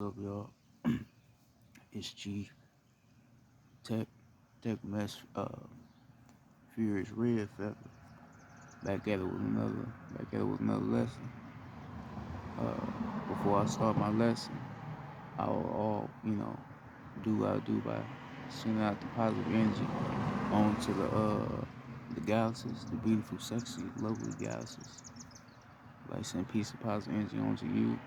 What's up, y'all? It's Chief Tech Tech Mess Furious Red Feather back at it with another lesson. Before I start my lesson, I will all do what I do by sending out the positive energy onto the galaxies, the beautiful, sexy, lovely galaxies. Like send peace and positive energy onto you.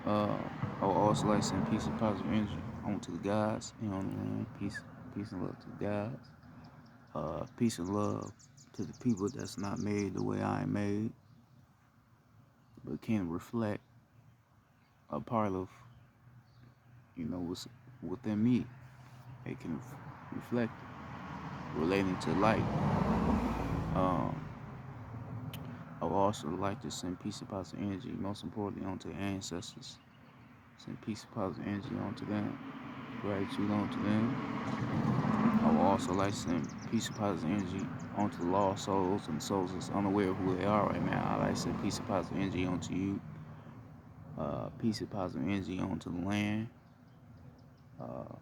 Uh, I would also like send peace and positive energy onto the gods and on the land. Peace and love to the gods. Peace and love to the people that's not made the way I am made, but can reflect a part of, what's within me. They can reflect relating to light. Um, I would also like to send peace and positive energy, most importantly, onto the ancestors. Send peace and positive energy onto them, gratitude onto them. I would also like to send peace and positive energy onto the lost souls and souls that's unaware of who they are right now. I like to send peace and positive energy onto you. Peace and positive energy onto the land. Uh,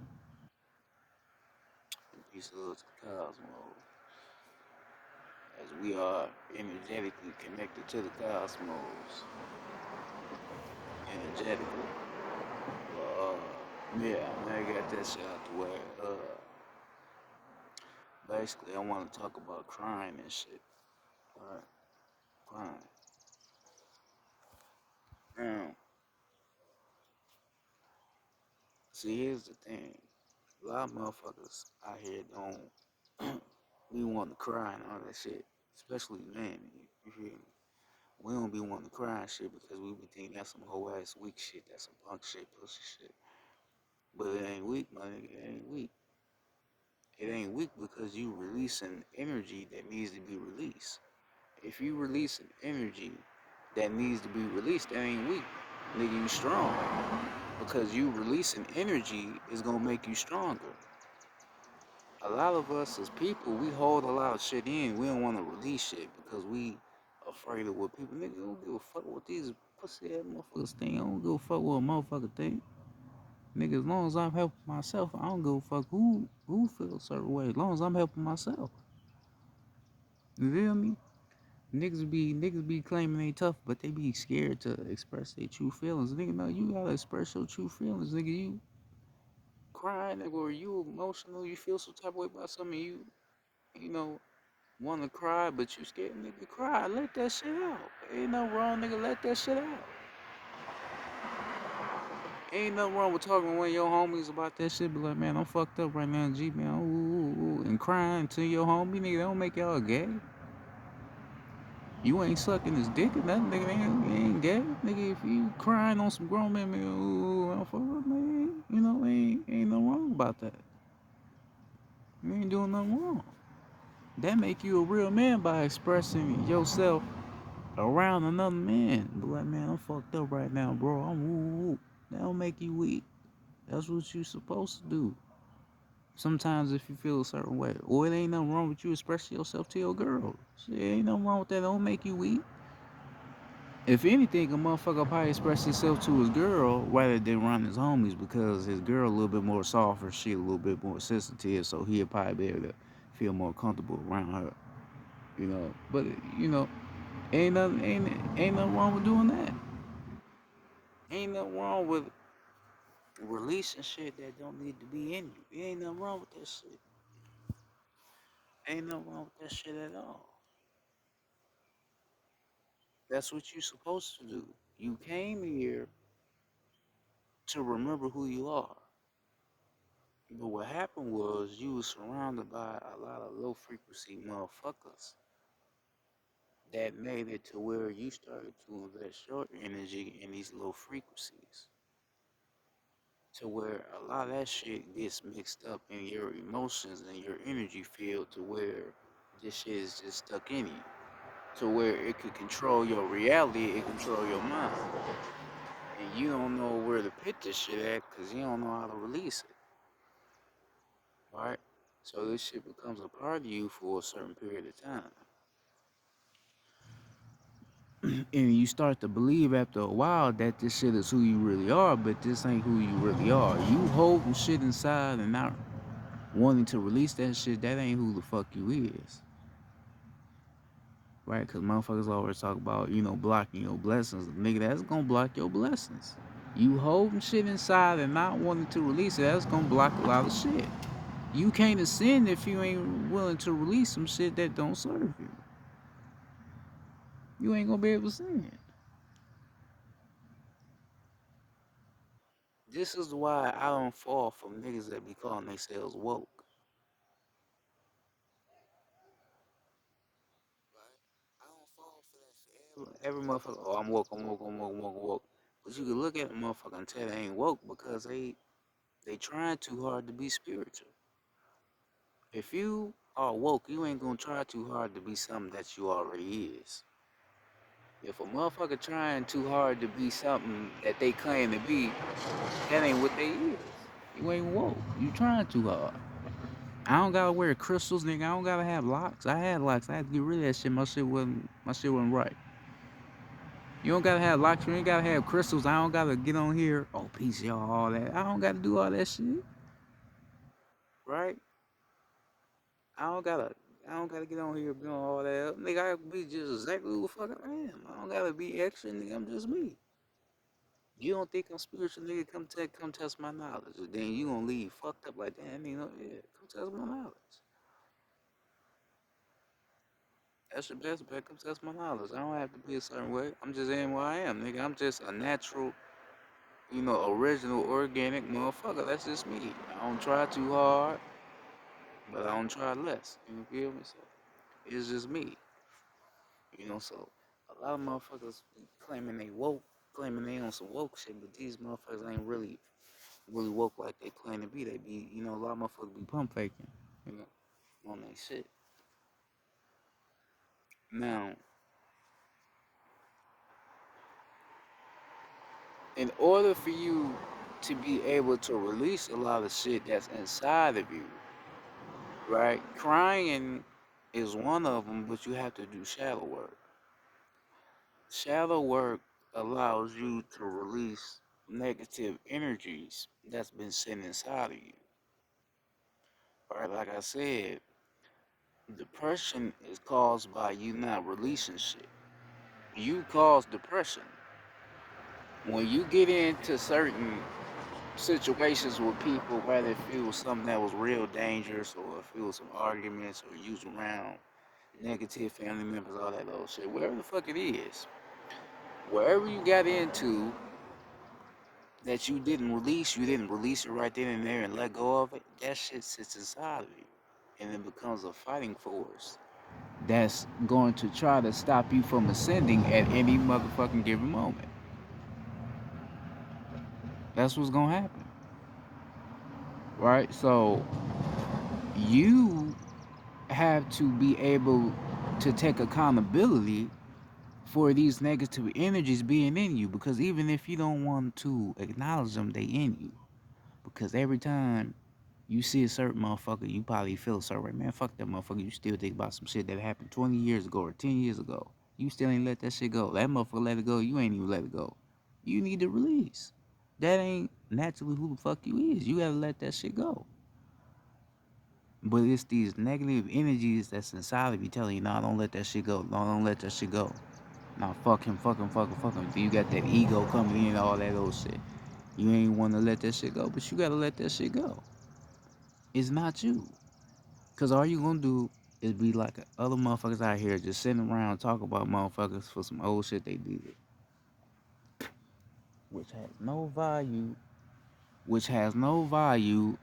peace and love to the cosmos. As we are energetically connected to the cosmos. Energetically. Yeah, man, I got that shit out the way. Basically, I want to talk about crime and shit. Alright, crime. Now, see, here's the thing. A lot of motherfuckers out here don't we want to cry and all that shit. Especially men, you feel me? We don't be wanting to cry and shit because we be thinking that's some whole ass weak shit, that's some punk shit, pussy shit. But it ain't weak, my nigga, it ain't weak. It ain't weak because you releasing energy that needs to be released. If you release an energy that needs to be released, that ain't weak. Nigga, you strong. Because you releasing energy is gonna make you stronger. A lot of us as people, we hold a lot of shit in. We don't want to release shit because we afraid of what people. Nigga, don't give a fuck what these pussy ass motherfuckers think. I don't give a fuck what a motherfucker think. Nigga, as long as I'm helping myself, I don't give a fuck who feels a certain way. As long as I'm helping myself. You feel me? Niggas be claiming they tough, but they be scared to express their true feelings. Nigga, no, you gotta express your true feelings, nigga. You crying, nigga, or you emotional, you feel some type of way about something, you know, wanna cry, but you scared, nigga, cry, let that shit out. Ain't no wrong, nigga, let that shit out. Ain't nothing wrong with talking to one of your homies about that shit, be like, man, I'm fucked up right now, G, man, and crying to your homie, nigga, that don't make y'all gay. You ain't sucking his dick or nothing, nigga. Ain't gay, nigga. If you crying on some grown man, man, ooh, I'm fucking, man. Ain't no wrong about that. You ain't doing nothing wrong. That make you a real man by expressing yourself around another man. Be like, man, I'm fucked up right now, bro. I'm ooh. That don't make you weak. That's what you supposed to do. Sometimes if you feel a certain way, or it ain't nothing wrong with you expressing yourself to your girl. Shit, ain't nothing wrong with that. Don't make you weak. If anything, a motherfucker probably express himself to his girl rather than around his homies because his girl a little bit more softer, she a little bit more sensitive, so he'll probably be able to feel more comfortable around her, you know. But ain't nothing wrong with doing that. Ain't nothing wrong with releasing shit that don't need to be in you. Ain't nothing wrong with that shit. Ain't nothing wrong with that shit at all. That's what you supposed to do. You came here to remember who you are. But what happened was you was surrounded by a lot of low frequency motherfuckers that made it to where you started to invest your energy in these low frequencies. To where a lot of that shit gets mixed up in your emotions and your energy field to where this shit is just stuck in you. To where it could control your reality, it control your mind. And you don't know where to put this shit at because you don't know how to release it. Right? So this shit becomes a part of you for a certain period of time. And you start to believe after a while that this shit is who you really are, but this ain't who you really are. You holding shit inside and not wanting to release that shit, that ain't who the fuck you is. Right? Because motherfuckers always talk about, blocking your blessings. Nigga, that's gonna block your blessings. You holding shit inside and not wanting to release it, that's gonna block a lot of shit. You can't ascend if you ain't willing to release some shit that don't serve you. You ain't gonna be able to ascend. This is why I don't fall for niggas that be calling themselves woke. Right? I don't fall for that shit. Every motherfucker, oh, I'm woke, I'm woke, I'm woke, I'm woke, I'm woke. But you can look at a motherfucker and tell they ain't woke because they trying too hard to be spiritual. If you are woke, you ain't gonna try too hard to be something that you already is. If a motherfucker trying too hard to be something that they claim to be, that ain't what they is. You ain't woke. You trying too hard. I don't gotta wear crystals, nigga. I don't gotta have locks. I had locks. I had to get rid of that shit. My shit wasn't right. You don't gotta have locks. You ain't gotta have crystals. I don't gotta get on here. Oh, peace, y'all. All that. I don't gotta do all that shit. Right? I don't gotta. I don't gotta get on here doing all that. Nigga, I can be just exactly who the fuck I am. I don't gotta be extra, nigga. I'm just me. You don't think I'm spiritual, nigga? Come test my knowledge. Then you gonna leave fucked up like that. I mean, yeah, come test my knowledge. That's your best bet. Come test my knowledge. I don't have to be a certain way. I'm just in where I am, nigga. I'm just a natural, original, organic motherfucker. That's just me. I don't try too hard, but I don't try less. You feel me? So it's just me. So a lot of motherfuckers be claiming they woke, claiming they on some woke shit, but these motherfuckers ain't really woke like they claim to be. They be, a lot of motherfuckers be pump faking, you know, on that shit. Now, in order for you to be able to release a lot of shit that's inside of you, right? Crying is one of them, but you have to do shadow work. Shadow work allows you to release negative energies that's been sitting inside of you. Right? Like I said, depression is caused by you not releasing shit. You cause depression. When you get into certain situations with people, whether if it was something that was real dangerous or if it was some arguments or you was around negative family members, all that old shit, wherever the fuck it is, wherever you got into that you didn't release it right then and there and let go of it, that shit sits inside of you. And it becomes a fighting force that's going to try to stop you from ascending at any motherfucking given moment. That's what's gonna happen. Right? So you have to be able to take accountability for these negative energies being in you, because even if you don't want to acknowledge them, they in you. Because every time you see a certain motherfucker, you probably feel a certain way. Man, fuck that motherfucker. You still think about some shit that happened 20 years ago or 10 years ago. You still ain't let that shit go. That motherfucker let it go. You ain't even let it go. You need to release. That ain't naturally who the fuck you is. You gotta let that shit go. But it's these negative energies that's inside of you telling you, no, don't let that shit go. No, don't let that shit go. No, fuck him, fuck him, fuck him, fuck him. You got that ego coming in, all that old shit. You ain't want to let that shit go, but you gotta let that shit go. It's not you. Because all you gonna do is be like other motherfuckers out here just sitting around talking about motherfuckers for some old shit they did, which has no value, which has no value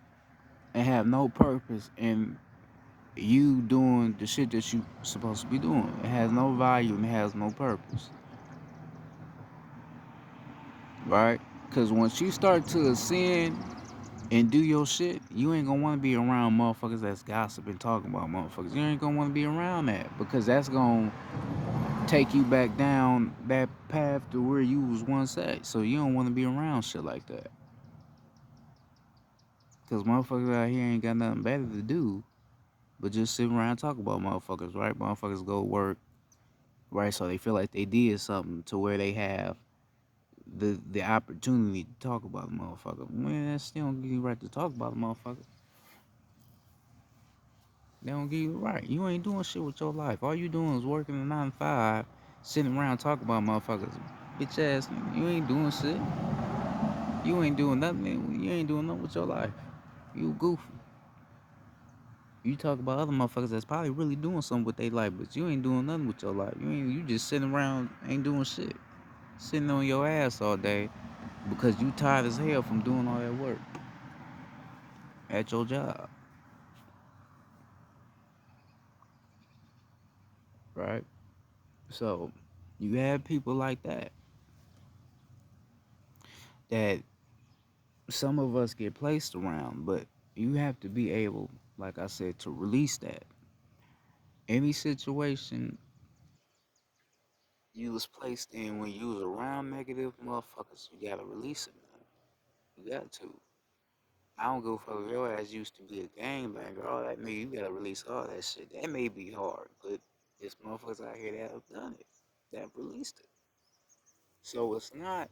and have no purpose in you doing the shit that you supposed to be doing. It has no value and it has no purpose, right? Because once you start to ascend and do your shit, you ain't gonna want to be around motherfuckers that's gossiping, talking about motherfuckers. You ain't gonna want to be around that because that's gonna take you back down that path to where you was once at. So you don't want to be around shit like that. Because motherfuckers out here ain't got nothing better to do but just sit around and talk about motherfuckers, right? Motherfuckers go work, right? So they feel like they did something to where they have the opportunity to talk about the motherfucker. Man, that still don't give you the right to talk about the motherfucker. They don't give you the right. You ain't doing shit with your life. All you doing is working a 9 to 5, sitting around talking about motherfuckers. Bitch ass nigga. You ain't doing shit. You ain't doing nothing. You ain't doing nothing with your life. You goofy. You talk about other motherfuckers that's probably really doing something with their life, but you ain't doing nothing with your life. You just sitting around, ain't doing shit. Sitting on your ass all day because you tired as hell from doing all that work at your job, right? So you have people like that some of us get placed around, but you have to be able, like I said, to release that. Any situation you was placed in when you was around negative motherfuckers, you gotta release it, man. You got to. I don't go for your ass used to be a gangbanger, all that nigga, you gotta release all that shit. That may be hard, but there's motherfuckers out here that have done it, that have released it. So it's not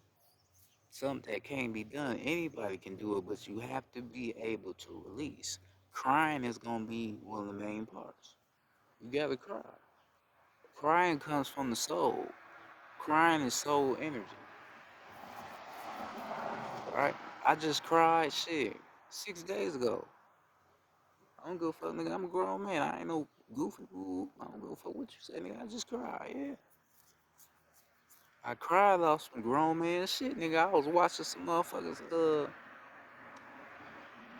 something that can't be done. Anybody can do it, but you have to be able to release. Crying is gonna be one of the main parts. You gotta cry. Crying comes from the soul. Crying is soul energy, right? I just cried shit 6 days ago. I don't give a fuck, nigga. I'm a grown man. I ain't no goofy fool. I don't give a fuck what you say, nigga. I just cried, yeah. I cried off some grown man shit, nigga. I was watching some motherfuckers,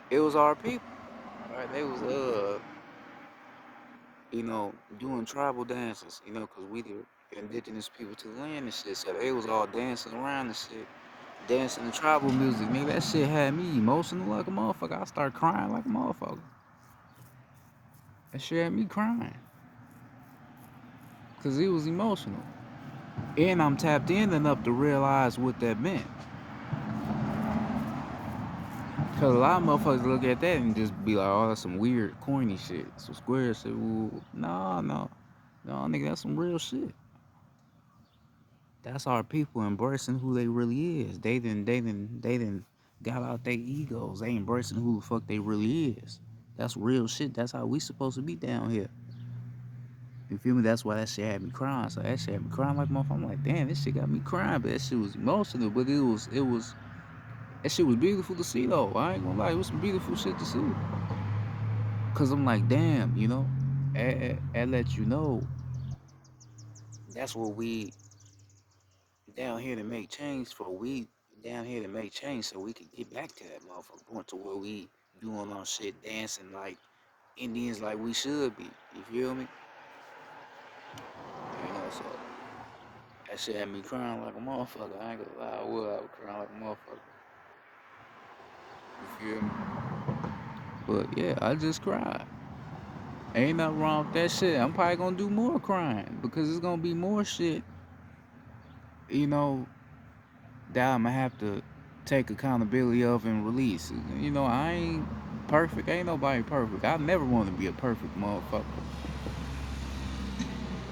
it was our people, right? They was, doing tribal dances, cause we the indigenous people to the land and shit. So they was all dancing around and shit. Dancing to tribal music, nigga. That shit had me emotional like a motherfucker. I started crying like a motherfucker. That shit had me crying. Cause it was emotional. And I'm tapped in enough to realize what that meant. Cause a lot of motherfuckers look at that and just be like, oh, that's some weird, corny shit. Some square shit. Ooh, no, no. No, nigga, that's some real shit. That's our people embracing who they really is. They done got out their egos. They embracing who the fuck they really is. That's real shit. That's how we supposed to be down here. You feel me? That's why that shit had me crying. So that shit had me crying like motherfucker. I'm like, damn, this shit got me crying. But that shit was emotional. But that shit was beautiful to see though. I ain't gonna lie, it was some beautiful shit to see. Cause I'm like, damn, that let you know that's what we down here to make change for. We down here to make change so we can get back to that motherfucker point to where we doing our shit, dancing like Indians like we should be. You feel me? So that shit had me crying like a motherfucker. I ain't gonna lie, I was crying like a motherfucker. You feel me? But yeah, I just cried. Ain't nothing wrong with that shit. I'm probably gonna do more crying because it's gonna be more shit, you know, that I'm gonna have to take accountability of and release. I ain't perfect. Ain't nobody perfect. I never want to be a perfect motherfucker.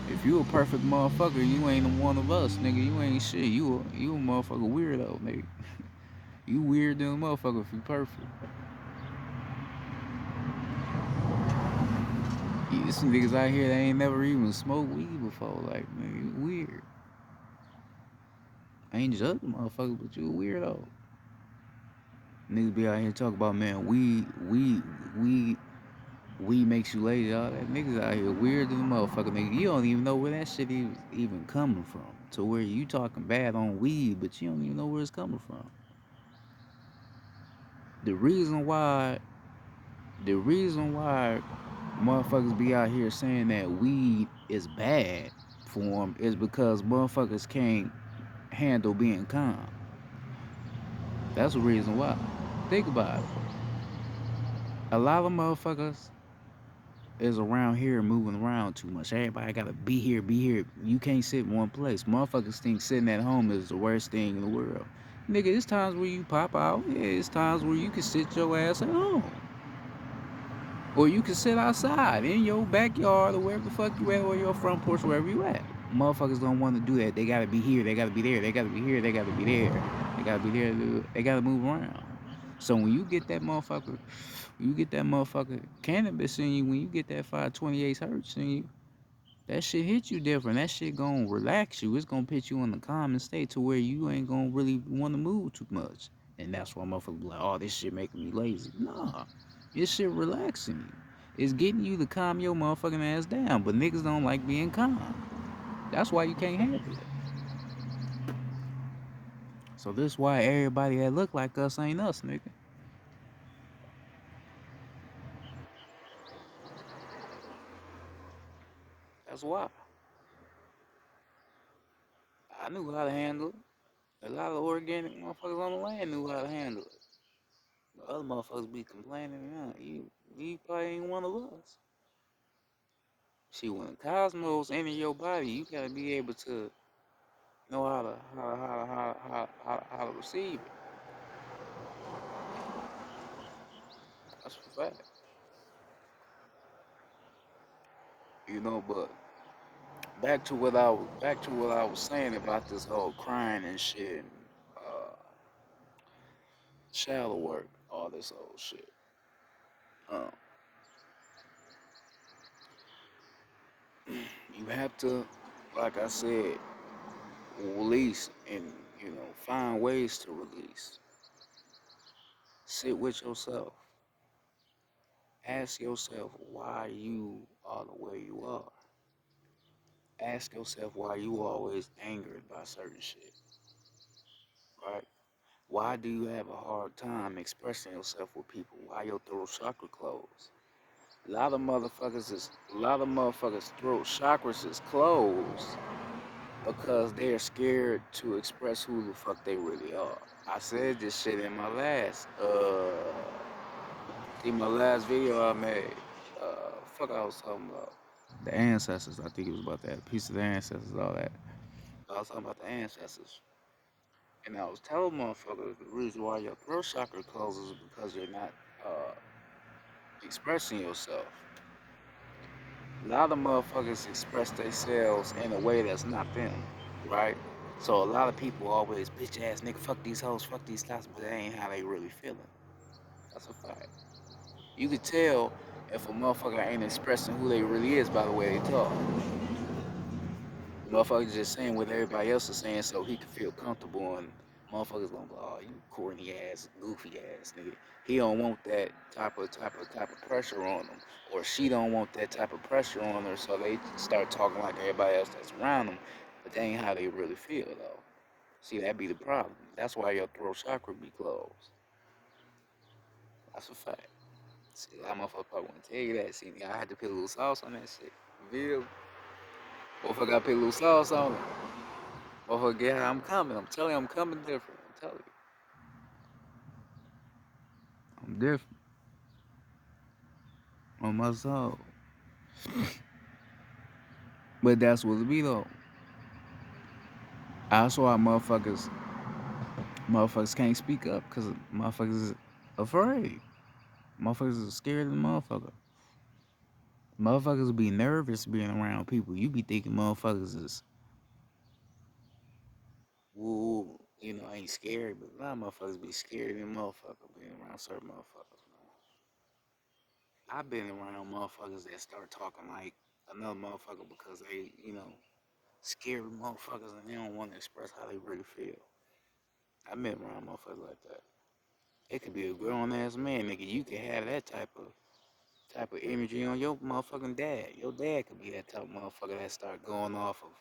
If you a perfect motherfucker, you ain't one of us, nigga. You ain't shit. You a motherfucker weirdo, nigga. You weird than a motherfucker if you perfect. Yeah, some niggas out here that ain't never even smoked weed before. Like, nigga, you weird. I ain't judging motherfucker, but you a weirdo. Niggas be out here talking about, man, we makes you lazy. All that niggas out here weird than a motherfucker, nigga. You don't even know where that shit is even coming from. To where you talking bad on weed, but you don't even know where it's coming from. The reason why, the reason why motherfuckers be out here saying that weed is bad for them is because motherfuckers can't handle being calm. That's the reason why. Think about it. A lot of motherfuckers is around here moving around too much. Everybody gotta be here, be here. You can't sit in one place. Motherfuckers think sitting at home is the worst thing in the world. Nigga, it's times where you pop out. Yeah, it's times where you can sit your ass at home. Or you can sit outside in your backyard or wherever the fuck you at, or your front porch, wherever you at. Motherfuckers don't want to do that. They gotta be here. They gotta be there. They gotta be here. They gotta be there. They gotta be there. They gotta move around. So when you get that motherfucker cannabis in you, when you get that 528 hertz in you, that shit hit you different. That shit gonna relax you. It's gonna put you in the calming state to where you ain't gonna really want to move too much. And that's why motherfuckers be like, oh, this shit making me lazy. Nah, this shit relaxing you. It's getting you to calm your motherfucking ass down. But niggas don't like being calm. That's why you can't handle it. So this is why everybody that look like us ain't us, nigga. That's why. I knew how to handle it. A lot of organic motherfuckers on the land knew how to handle it. The other motherfuckers be complaining, you probably ain't one of us. See, when the cosmos enter your body, you gotta be able to know how to receive it. That's a fact. But back to what I was saying about this whole crying and shit, and, uh, shadow work, all this old shit. Um, you have to, like I said, release and find ways to release. Sit with yourself. Ask yourself why you are the way you are. Ask yourself why you always angered by certain shit, right? Why do you have a hard time expressing yourself with people? Why your throat chakra closed? A lot of motherfuckers throat chakras is closed because they're scared to express who the fuck they really are. I said this shit in my last video I made. Fuck I was talking about. The ancestors, I think it was about that. A piece of the ancestors, all that. I was talking about the ancestors. And I was telling motherfuckers the reason why your throat chakra closes is because you're not uh, expressing yourself. A lot of motherfuckers express themselves in a way that's not them, right? So a lot of people always bitch ass nigga, fuck these hoes, fuck these cops, but that ain't how they really feeling. That's a fact. You could tell if a motherfucker ain't expressing who they really is by the way they talk. Motherfuckers just saying what everybody else is saying so he can feel comfortable and motherfuckers gonna go, oh, you corny ass, goofy ass nigga. He don't want that type of pressure on him. Or she don't want that type of pressure on her, so they start talking like everybody else that's around them. But that ain't how they really feel though. See, that be the problem. That's why your throat chakra be closed. That's a fact. See, a lot of motherfuckers probably wouldn't tell you that. See, I had to put a little sauce on that shit. You feel? Motherfucker got to put a little sauce on it. Motherfucker, yeah, I'm coming. I'm telling you, I'm coming different. I'm telling you. I'm different on my soul. But that's what it be though. That's why motherfuckers can't speak up because motherfuckers is afraid. Motherfuckers is scared of the motherfucker. Motherfuckers be nervous being around people. You be thinking motherfuckers is, woo, ain't scary, but a lot of motherfuckers be scared of them motherfuckers being around certain motherfuckers, man. I've been around motherfuckers that start talking like another motherfucker because they, scary motherfuckers and they don't want to express how they really feel. I've been around motherfuckers like that. It could be a grown ass man, nigga. You could have that type of energy on your motherfucking dad. Your dad could be that type of motherfucker that start going off of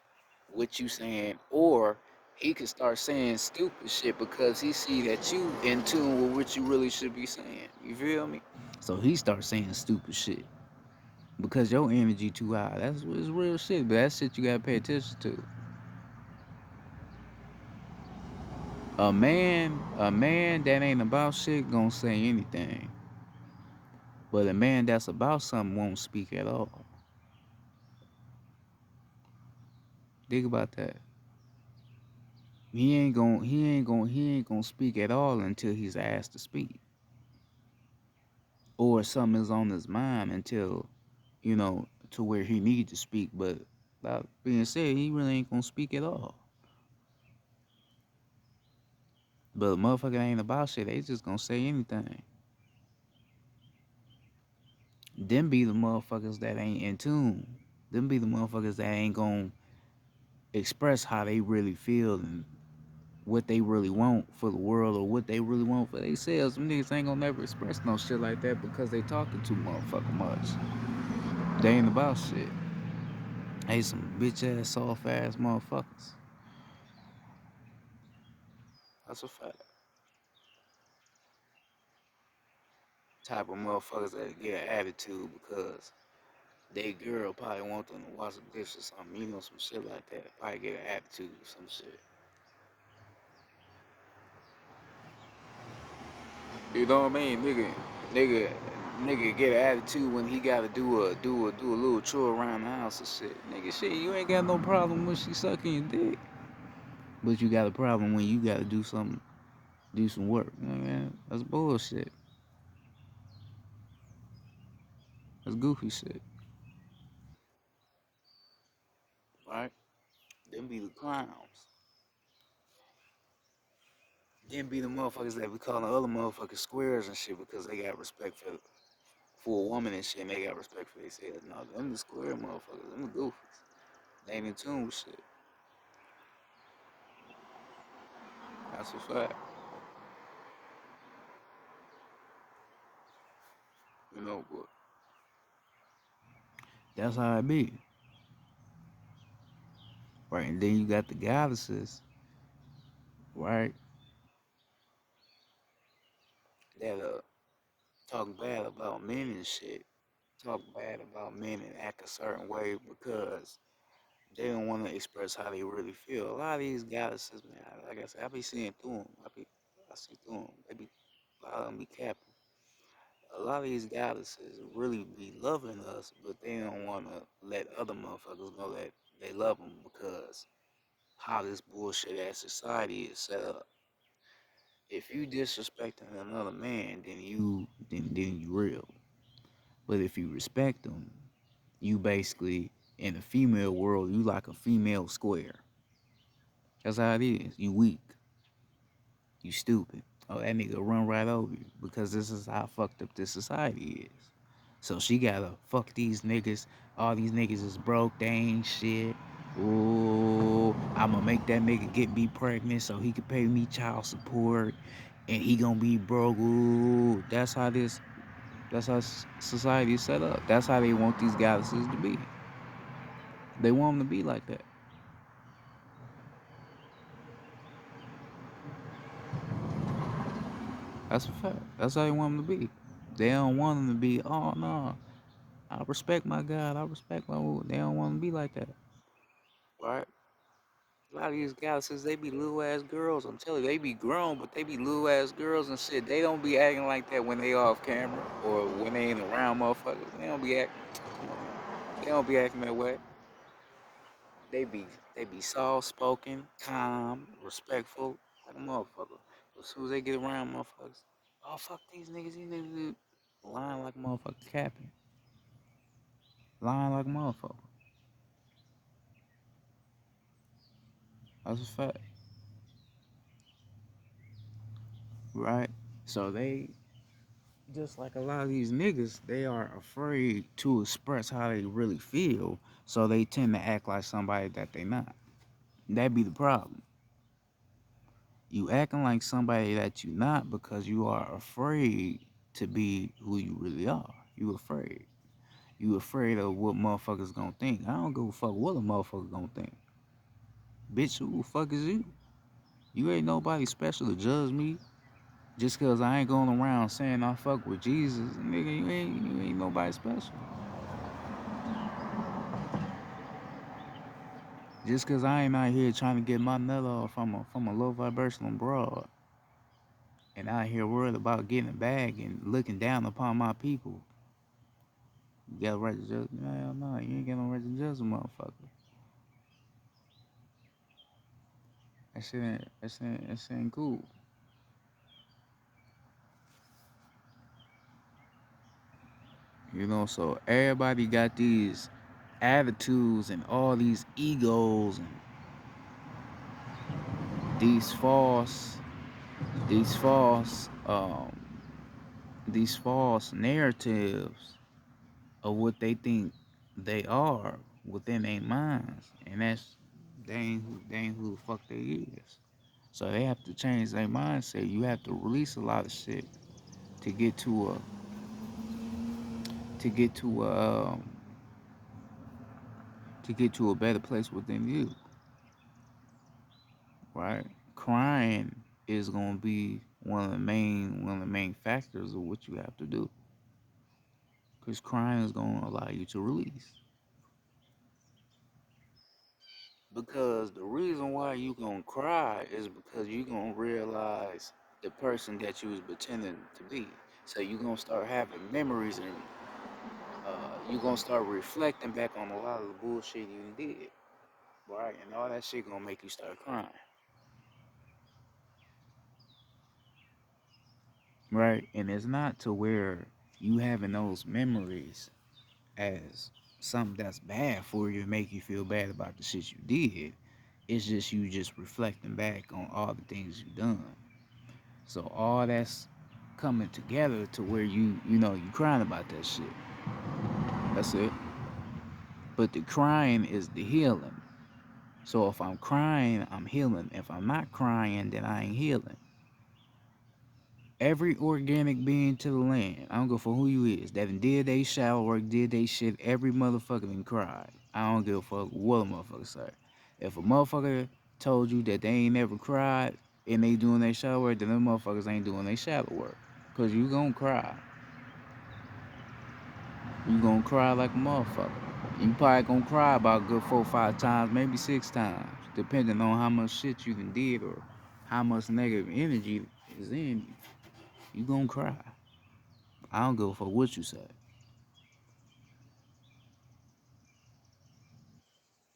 what you saying, or he could start saying stupid shit because he see that you in tune with what you really should be saying. You feel me? So he starts saying stupid shit because your energy too high. That's it's real shit, but that shit you gotta pay attention to. A man that ain't about shit gonna say anything, but a man that's about something won't speak at all. Think about that. He ain't gonna speak at all until he's asked to speak, or something is on his mind until to where he needs to speak. But That being said, he really ain't gonna speak at all. But a motherfucker ain't about shit. They just gonna say anything. Them be the motherfuckers that ain't in tune. Them be the motherfuckers that ain't gonna express how they really feel and what they really want for the world or what they really want for themselves. Them niggas ain't gonna never express no shit like that because they talking too motherfucking much. They ain't about shit. They some bitch ass, soft ass motherfuckers. That's a fact. Type of motherfuckers that get an attitude because they girl probably want them to wash the dishes or something, you know, some shit like that. Probably get an attitude or some shit. You know what I mean? Nigga, nigga get an attitude when he gotta do a little chore around the house and shit. Nigga, shit, you ain't got no problem when she sucking your dick, but you got a problem when you gotta do something, do some work. You know what I mean? That's bullshit. That's goofy shit, right? Them be the clowns. Them be the motherfuckers that be calling other motherfuckers squares and shit because they got respect for a woman and shit, and they got respect for themselves. No, them the square motherfuckers. Them the goofies. They ain't in tune with shit. That's a fact. You know, but that's how it be. Right, and then you got the goddesses, right, that talk bad about men and shit. Talk bad about men and act a certain way because they don't want to express how they really feel. A lot of these goddesses, man, like I said, I be seeing through them. I see through them. They be, a lot of them be capping. A lot of these goddesses really be loving us, but they don't want to let other motherfuckers know that they love them because how this bullshit ass society is set up. If you disrespecting another man, then you real. But if you respect them, you basically in the female world, you like a female square. That's how it is. You weak. You stupid. Oh, that nigga run right over you because this is how fucked up this society is. So she gotta fuck these niggas. All these niggas is broke. They ain't shit. Ooh, I'ma make that nigga get me pregnant so he can pay me child support, and he gonna be broke. Ooh, that's how this. That's how society is set up. That's how they want these goddesses to be. They want them to be like that. That's a fact. That's how they want them to be. They don't want them to be. Oh no, I respect my God. I respect my. They don't want them to be like that. Right? A lot of these goddesses, they be little ass girls. I'm telling you, they be grown, but they be little ass girls and shit. They don't be acting like that when they off camera or when they ain't around motherfuckers. They don't be acting. Come on, man. They don't be acting that way. They be they be soft spoken, calm, respectful, like a motherfucker. But as soon as they get around motherfuckers, oh fuck these niggas lying like a motherfucker, capping, lying like a motherfucker. That's a fact, right? So they just like a lot of these niggas, they are afraid to express how they really feel, so they tend to act like somebody that they not. That be the problem. You acting like somebody that you not because you are afraid to be who you really are. You afraid. You afraid of what motherfuckers gonna think. I don't give a fuck what a motherfucker gonna think. Bitch, who the fuck is you? You ain't nobody special to judge me just cause I ain't going around saying I fuck with Jesus. Nigga, you ain't nobody special. Just cause I ain't out here trying to get my nut off from a low vibrational broad and out here worried about getting a bag and looking down upon my people. You got a right to judge me? Hell no, you ain't got no right to judge a motherfucker. That shit ain't cool. You know, so everybody got these attitudes and all these egos and these false these false these false narratives of what they think they are within their minds, and that's they ain't who the fuck they is. So they have to change their mindset. You have to release a lot of shit to get to a to get to a to get to a better place within you, right? Crying is gonna be one of the main factors of what you have to do, because crying is gonna allow you to release. Because the reason why you gonna cry is because you gonna realize the person that you was pretending to be. So you gonna start having memories, and you gonna start reflecting back on a lot of the bullshit you did, right? And all that shit gonna make you start crying, right? And it's not to where you having those memories as something that's bad for you and make you feel bad about the shit you did. It's just you just reflecting back on all the things you done. So all that's coming together to where you crying about that shit. That's it. But the crying is the healing. So if I'm crying, I'm healing. If I'm not crying, then I ain't healing. Every organic being to the land, I don't go for who you is, that done did they shower work, did they shit, every motherfucker done cried. I don't give a fuck what a motherfucker say. If a motherfucker told you that they ain't never cried and they doing their shower work, then them motherfuckers ain't doing their shadow work. Cause you gonna cry. You gonna cry like a motherfucker. You probably gonna cry about a good 4 or 5 times, maybe 6 times, depending on how much shit you done did or how much negative energy is in you. You gonna cry. I don't give a fuck what you say.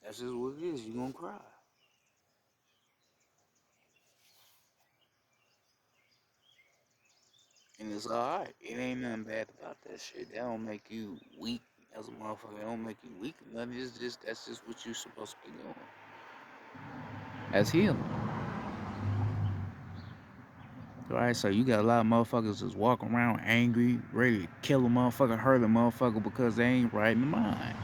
That's just what it is. You gonna cry, and it's all right. It ain't nothing bad about that shit. That don't make you weak as a motherfucker. It don't make you weak or nothing. It's just that's just what you supposed to be doing. As healing, right? So you got a lot of motherfuckers just walking around angry, ready to kill a motherfucker, hurt a motherfucker because they ain't right in the mind,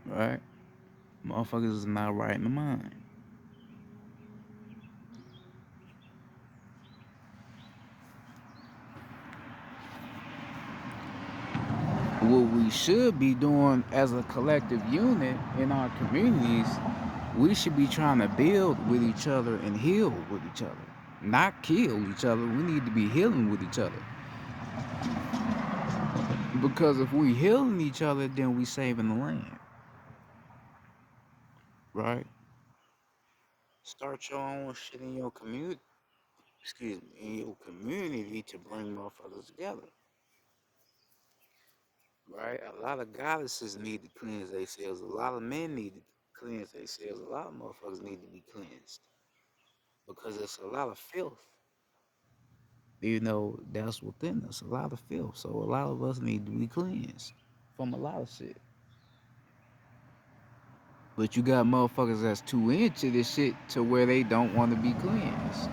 right? Motherfuckers is not right in the mind. What we should be doing as a collective unit in our communities, we should be trying to build with each other and heal with each other, not kill each other. We need to be healing with each other, because if we healing each other, then we saving the land, right? Start your own shit in your community. Excuse me, in your community to bring motherfuckers together, right? A lot of goddesses need to cleanse themselves. A lot of men need to cleanse themselves. A lot of motherfuckers need to be cleansed because it's a lot of filth. That's within us, a lot of filth. So a lot of us need to be cleansed from a lot of shit. But you got motherfuckers that's too into this shit to where they don't want to be cleansed.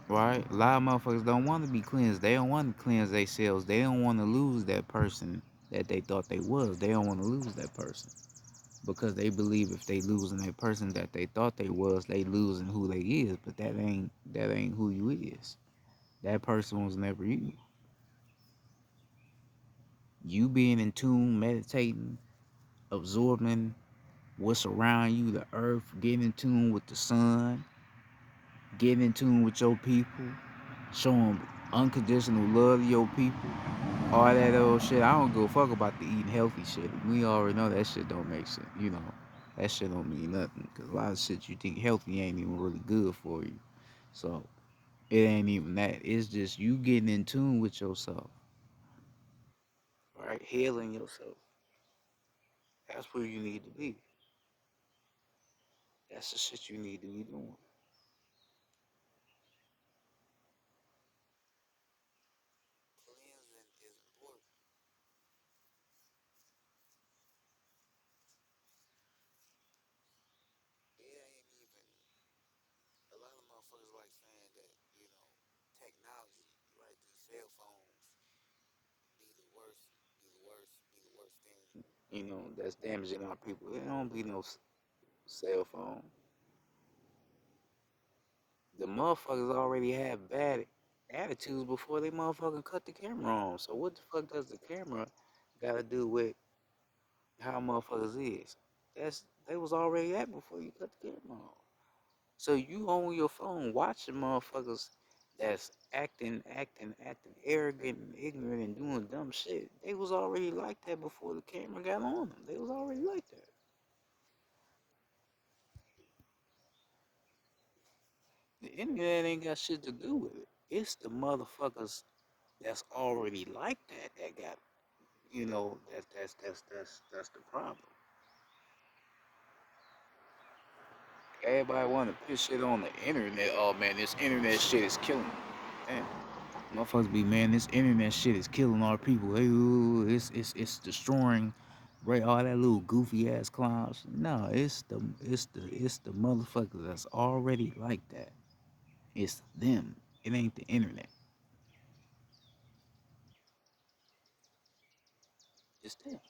Right? A lot of motherfuckers don't want to be cleansed. They don't want to cleanse themselves. They don't want to lose that person that they thought they was. They don't want to lose that person. Because they believe if they losing that person that they thought they was, they losing who they is. But that ain't who you is. That person was never you. You being in tune, meditating, absorbing what's around you, the earth, getting in tune with the sun, getting in tune with your people, showing unconditional love to your people, all that old shit. I don't give a fuck about the eating healthy shit. We already know that shit don't make sense. That shit don't mean nothing. Because a lot of shit you think healthy ain't even really good for you. So it ain't even that. It's just you getting in tune with yourself, right? Healing yourself. That's where you need to be. That's the shit you need to be doing. technology, right? These cell phones be the worst, be the worst thing. That's damaging our people. It don't be no cell phone. The motherfuckers already have bad attitudes before they motherfucking cut the camera on. So what the fuck does the camera gotta do with how motherfuckers is? They was already at before you cut the camera on. So you on your phone watching motherfuckers that's acting arrogant and ignorant and doing dumb shit. They was already like that before the camera got on them. They was already like that. The internet ain't got shit to do with it. It's the motherfuckers that's already like that got that's the problem. Everybody want to put shit on the internet. Oh man, this internet shit is killing me. Damn. Motherfuckers be man, this internet shit is killing our people. Hey, ooh, it's destroying right all that little goofy ass clowns. No, it's the motherfuckers that's already like that. It's them. It ain't the internet. It's them.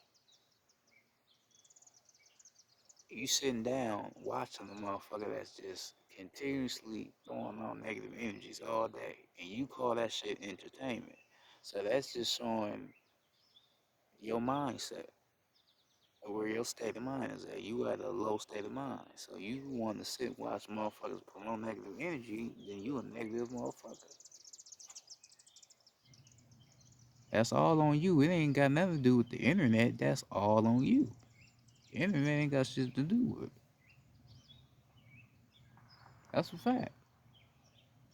You sitting down watching a motherfucker that's just continuously throwing on negative energies all day, and you call that shit entertainment. So that's just showing your mindset or where your state of mind is at. You at a low state of mind. So you want to sit and watch motherfuckers put on negative energy, then you a negative motherfucker. That's all on you. It ain't got nothing to do with the internet. That's all on you. The internet ain't got shit to do with it. That's a fact.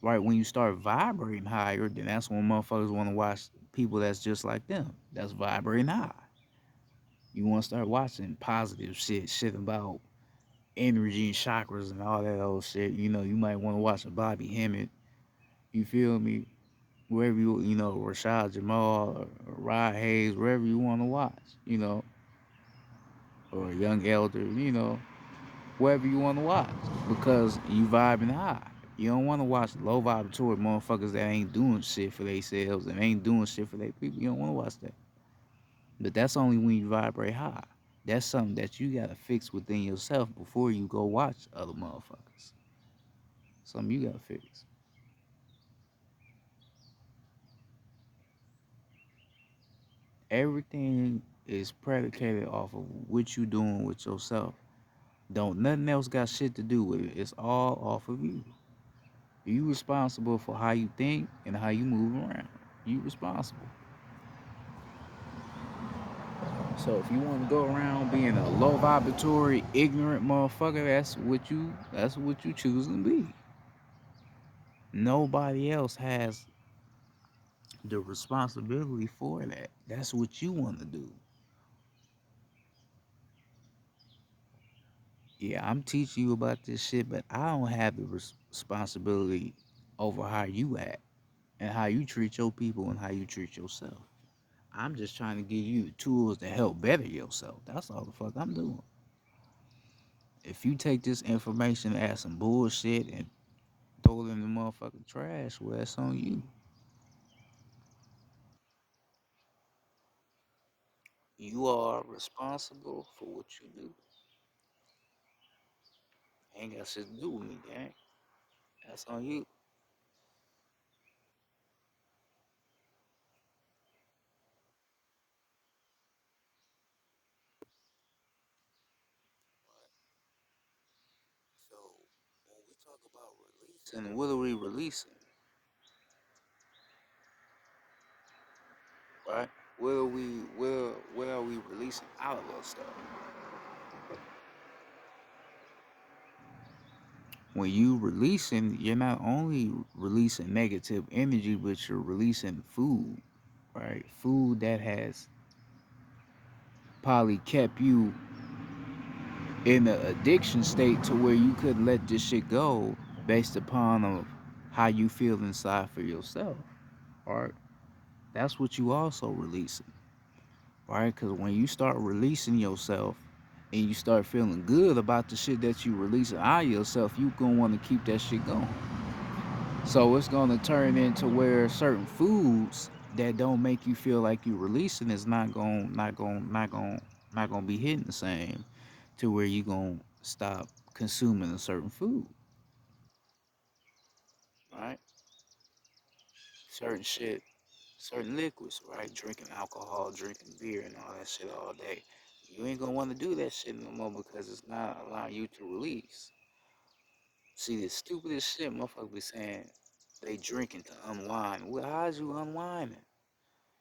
Right when you start vibrating higher, then that's when motherfuckers want to watch people that's just like them. That's vibrating high. You want to start watching positive shit about energy and chakras and all that old shit. You might want to watch a Bobby Hemmett. You feel me? Wherever Rashad Jamal or Rod Hayes, wherever you want to watch, or a Young Elder, wherever you want to watch, because you vibing high. You don't want to watch low vibratory motherfuckers that ain't doing shit for themselves and ain't doing shit for their people. You don't want to watch that. But that's only when you vibrate high. That's something that you gotta fix within yourself before you go watch other motherfuckers. Something you gotta fix. Everything is predicated off of what you doing with yourself. Don't nothing else got shit to do with it. It's all off of you. You responsible for how you think and how you move around. You responsible. So if you want to go around being a low vibratory, ignorant motherfucker, that's what you choose to be. Nobody else has the responsibility for that. That's what you want to do. Yeah, I'm teaching you about this shit, but I don't have the responsibility over how you act and how you treat your people and how you treat yourself. I'm just trying to give you the tools to help better yourself. That's all the fuck I'm doing. If you take this information, add some bullshit, and throw it in the motherfucking trash, well, that's on you. You are responsible for what you do. Ain't got shit to do with me, gang. That's on you. So when we talk about releasing, what are we releasing, right? What are we releasing out of us stuff? When you releasing, you're not only releasing negative energy, but you're releasing food, right? Food that has probably kept you in an addiction state to where you couldn't let this shit go based upon of how you feel inside for yourself, right? That's what you also releasing, right? Because when you start releasing yourself and you start feeling good about the shit that you releasing out of yourself, you gonna want to keep that shit going. So it's gonna turn into where certain foods that don't make you feel like you releasing is not gonna be hitting the same to where you gonna stop consuming a certain food, right? Certain shit, certain liquids, right? Drinking alcohol, drinking beer, and all that shit all day. You ain't gonna want to do that shit no more because it's not allowing you to release. See, the stupidest shit motherfuckers be saying they drinking to unwind. Well, how's you unwinding?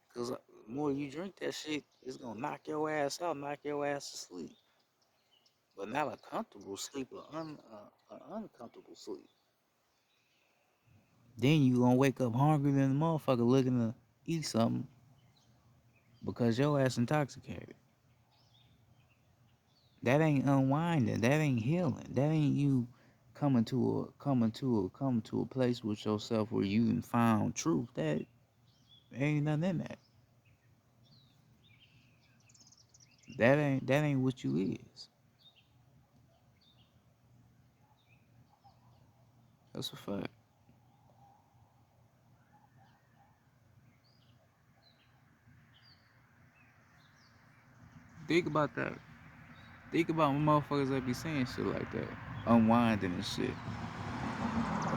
Because the more you drink that shit, it's gonna knock your ass out, knock your ass to sleep. But not a comfortable sleep, uncomfortable sleep. Then you gonna wake up hungry than a motherfucker looking to eat something because your ass intoxicated. That ain't unwinding. That ain't healing. That ain't you coming to a place with yourself where you can found truth. That ain't nothing in that. That ain't what you is. That's a fact. Think about that. Think about when motherfuckers that be saying shit like that, unwinding and shit.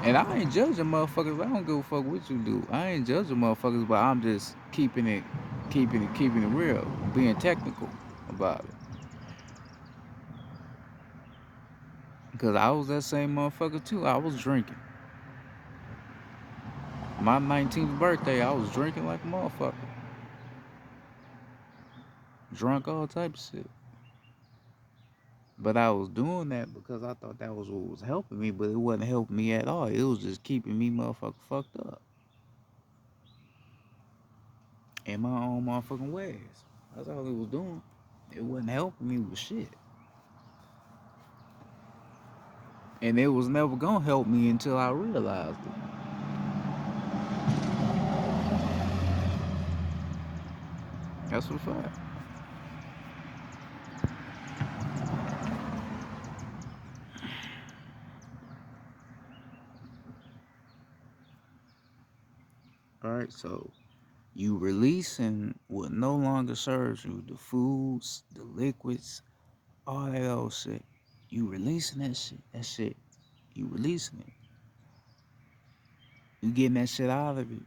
And I ain't judging motherfuckers. I don't give a fuck what you do. I ain't judging motherfuckers, but I'm just keeping it real, being technical about it. Cause I was that same motherfucker too. I was drinking. My 19th birthday, I was drinking like a motherfucker. Drunk all types of shit. But I was doing that because I thought that was what was helping me, but it wasn't helping me at all. It was just keeping me motherfucker fucked up in my own motherfucking ways. That's all it was doing. It wasn't helping me with shit. And it was never gonna help me until I realized it. That's a fact. Alright, so you releasing what no longer serves you, the foods, the liquids, all that old shit. You releasing that shit. That shit. You releasing it. You getting that shit out of you.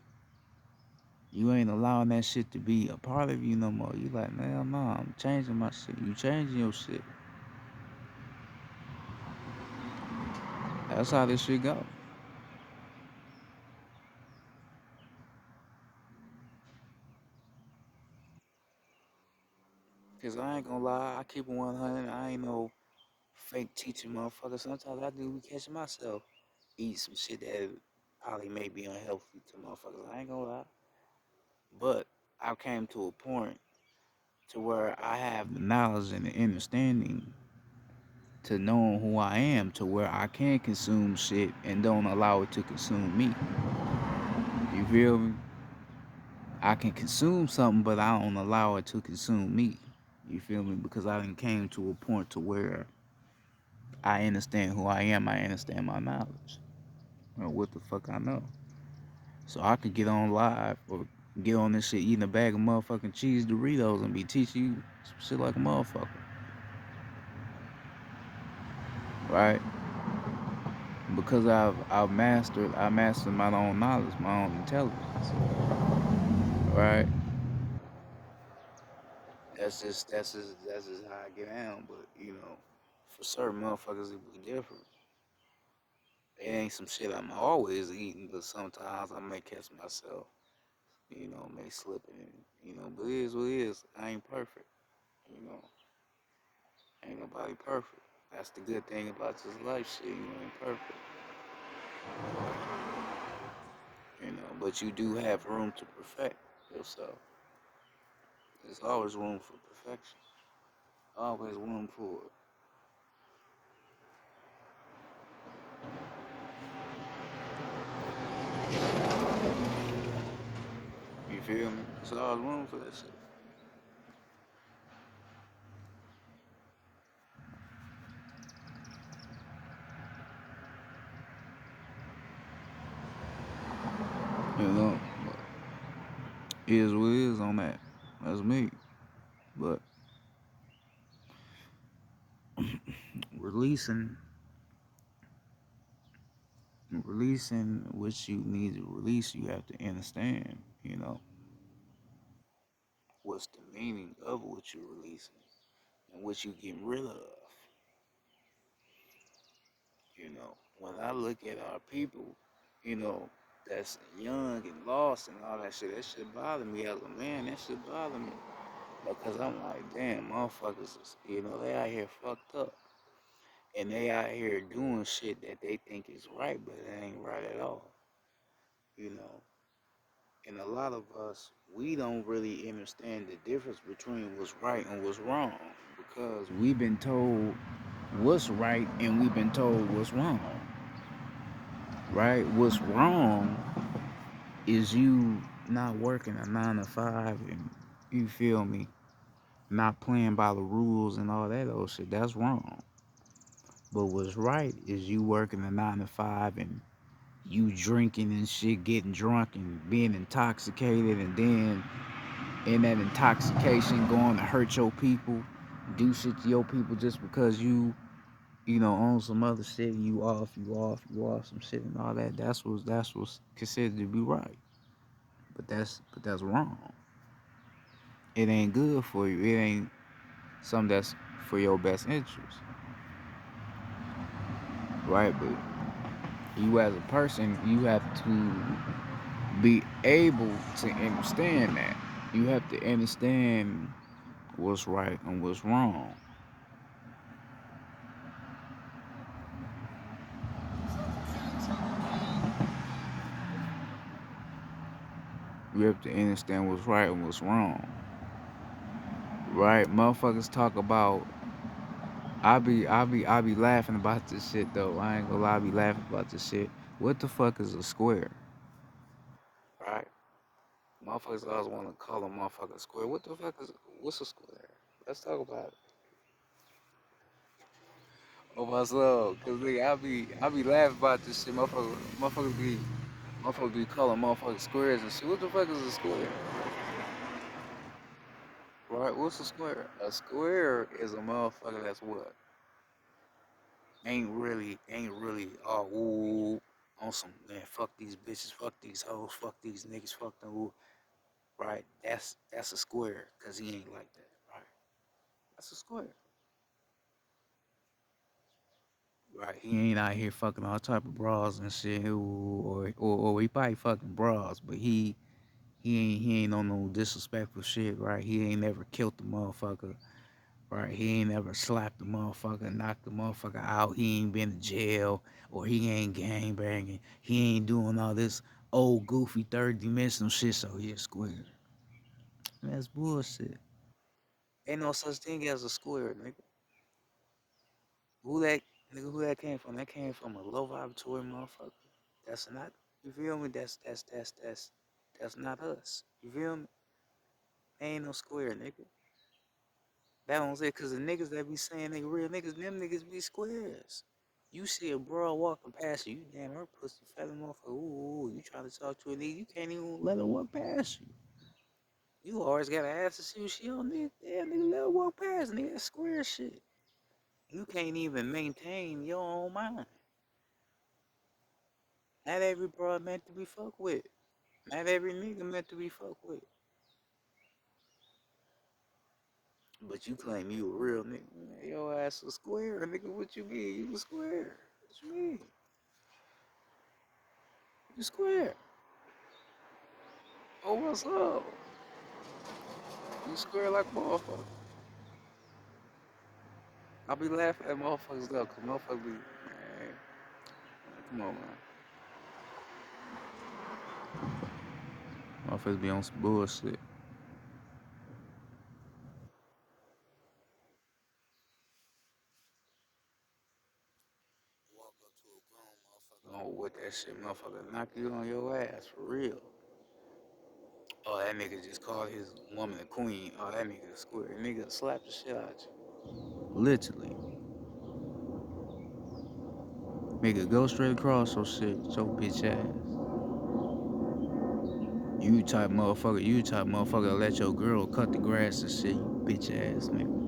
You ain't allowing that shit to be a part of you no more. You like, hell no, I'm changing my shit. You changing your shit. That's how this shit go. Cause I ain't gonna lie, I keep it 100. I ain't no fake teaching motherfucker. Sometimes I do be catching myself eat some shit that probably may be unhealthy to motherfuckers. I ain't gonna lie. But I came to a point to where I have the knowledge and the understanding to knowing who I am to where I can consume shit and don't allow it to consume me. You feel me? I can consume something, but I don't allow it to consume me. You feel me? Because I done came to a point to where I understand who I am. I understand my knowledge. Or what the fuck I know. So I could get on live or get on this shit eating a bag of motherfucking cheese Doritos and be teaching you some shit like a motherfucker. Right? Because I mastered my own knowledge, my own intelligence. Right? That's just how I get down. But you know, for certain motherfuckers it be different. It ain't some shit I'm always eating, but sometimes I may catch myself, may slip but it is what it is. I ain't perfect, you know. Ain't nobody perfect. That's the good thing about this life shit, ain't perfect, but you do have room to perfect yourself. There's always room for perfection. Always room for it. You feel me? There's always room for that shit. You know, but is what is on that. That's me. But releasing, releasing what you need to release, you have to understand. You know, what's the meaning of what you're releasing and what you getting rid of. You know, when I look at our people, you know, that's young and lost and all that shit bother me as a man. That shit bother me because I'm like, damn, motherfuckers, you know, they out here fucked up and they out here doing shit that they think is right, but it ain't right at all. You know, and a lot of us, we don't really understand the difference between what's right and what's wrong because we've been told what's right and we've been told what's wrong. Right? What's wrong is you not working a 9 to 5 and you feel me, not playing by the rules and all that old shit. That's wrong. But what's right is you working a 9 to 5 and you drinking and shit, getting drunk and being intoxicated, and then in that intoxication going to hurt your people, do shit to your people just because you know, on some other shit, you off some shit and all that. That's what's considered to be right. But that's wrong. It ain't good for you. It ain't something that's for your best interest, right? But you as a person, you have to be able to understand that. You have to understand what's right and what's wrong. You have to understand what's right and what's wrong. Right? Motherfuckers talk about I be laughing about this shit though. I ain't gonna lie, I be laughing about this shit. What the fuck is a square? Right? Motherfuckers always want to call a motherfucker square. What the fuck is what's a square? Let's talk about it. Oh my soul, cause nigga, I be laughing about this shit. Motherfuckers be calling motherfuckers squares and shit. What the fuck is a square? Right? What's a square? A square is a motherfucker that's what? Ain't really all ooh on some man. Fuck these bitches. Fuck these hoes. Fuck these niggas. Fuck them. Ooh. Right? That's a square, cause he ain't like that. Right? That's a square. Right, he ain't out here fucking all type of bras and shit, or he probably fucking bras, but he ain't on no disrespectful shit, right? He ain't never killed the motherfucker, right? He ain't never slapped the motherfucker, knocked the motherfucker out. He ain't been to jail, or he ain't gang banging. He ain't doing all this old goofy third dimensional shit. So he a square. And that's bullshit. Ain't no such thing as a square, nigga. Who that who that came from? That came from a low vibratory motherfucker. That's not you feel me? That's not us. You feel me? Ain't no square, nigga. That don't say cause the niggas that be saying they real niggas, them niggas be squares. You see a bro walking past you, you damn her pussy fat motherfucker. Ooh, you trying to talk to a nigga, you can't even let her walk past you. You always gotta ask to see what she on nigga. Damn nigga, let her walk past, nigga. That's square shit. You can't even maintain your own mind. Not every bro meant to be fucked with. Not every nigga meant to be fucked with. But you claim you a real nigga. Man, your ass a square, nigga. What you mean? You a square. What you mean? You square. Oh, what's up? You square like a motherfucker. I be laughing at motherfuckers though, cause motherfuckers be, man, come on, man. Motherfuckers be on some bullshit. Walk up to a grown motherfucker. Oh, what that shit, motherfucker, knock you on your ass for real. Oh, that nigga just called his woman a queen. Oh, that nigga a square. Nigga slap the shit out you. Literally. Nigga, go straight across your shit, your bitch ass. You type motherfucker let your girl cut the grass and shit, you bitch ass nigga.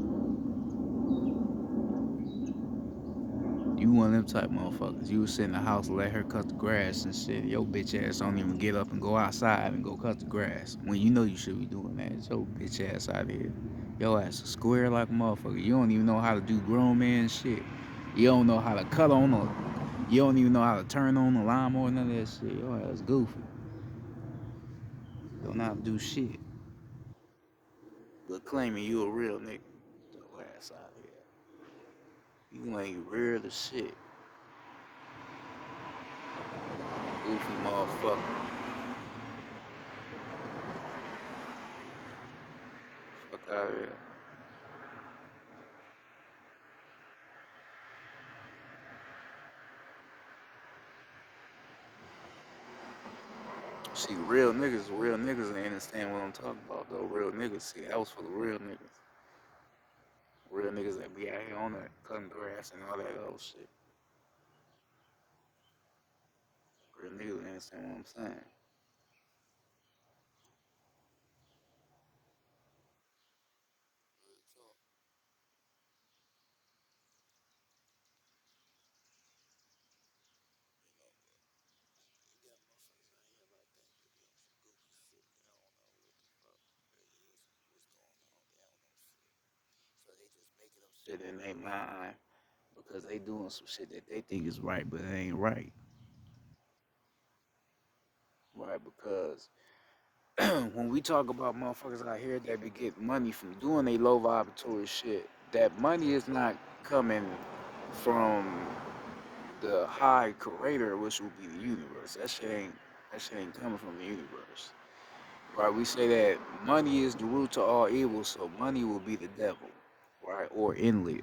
You one of them type motherfuckers. You was sit in the house and let her cut the grass and shit. Your bitch ass don't even get up and go outside and go cut the grass. When you know you should be doing that. It's your bitch ass out here. Your ass a square like a motherfucker. You don't even know how to do grown man shit. You don't know how to cut on a You don't even know how to turn on the lawnmower, none of that shit. Your ass goofy. Don't know how to do shit. But claiming you a real nigga. Your ass out here. You ain't real as shit. Goofy motherfucker. Fuck out of here. See, real niggas ain't understand what I'm talking about though. Real niggas, see, that was for the real niggas. Real niggas that be out here on that cutting grass and all that other shit. Real niggas understand what I'm saying. Shit in their mind because they doing some shit that they think is right, but it ain't right. Right, because when we talk about motherfuckers out here that be getting money from doing they low vibratory shit, that money is not coming from the high creator, which would be the universe. That shit ain't coming from the universe. Right? We say that money is the root to all evil, so money will be the devil, right? Or Enlil.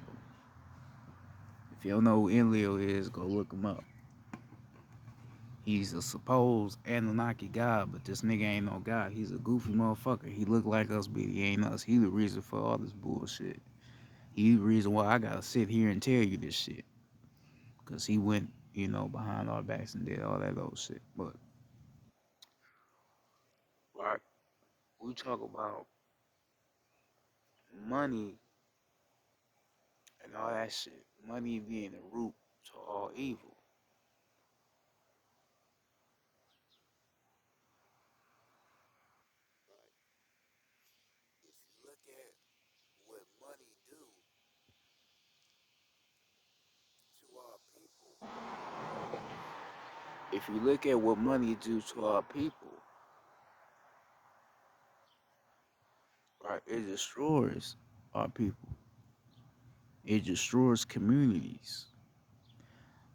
If you don't know who Enlil is, go look him up. He's a supposed Anunnaki god, but this nigga ain't no god. He's a goofy motherfucker. He look like us, but he ain't us. He the reason for all this bullshit. He the reason why I gotta sit here and tell you this shit. Cause he went, behind our backs and did all that old shit. But right, we talk about money and all that shit. Money being the root to all evil. If you look at what money do to our people, if you look at what money do to our people, right, it destroys our people. It destroys communities.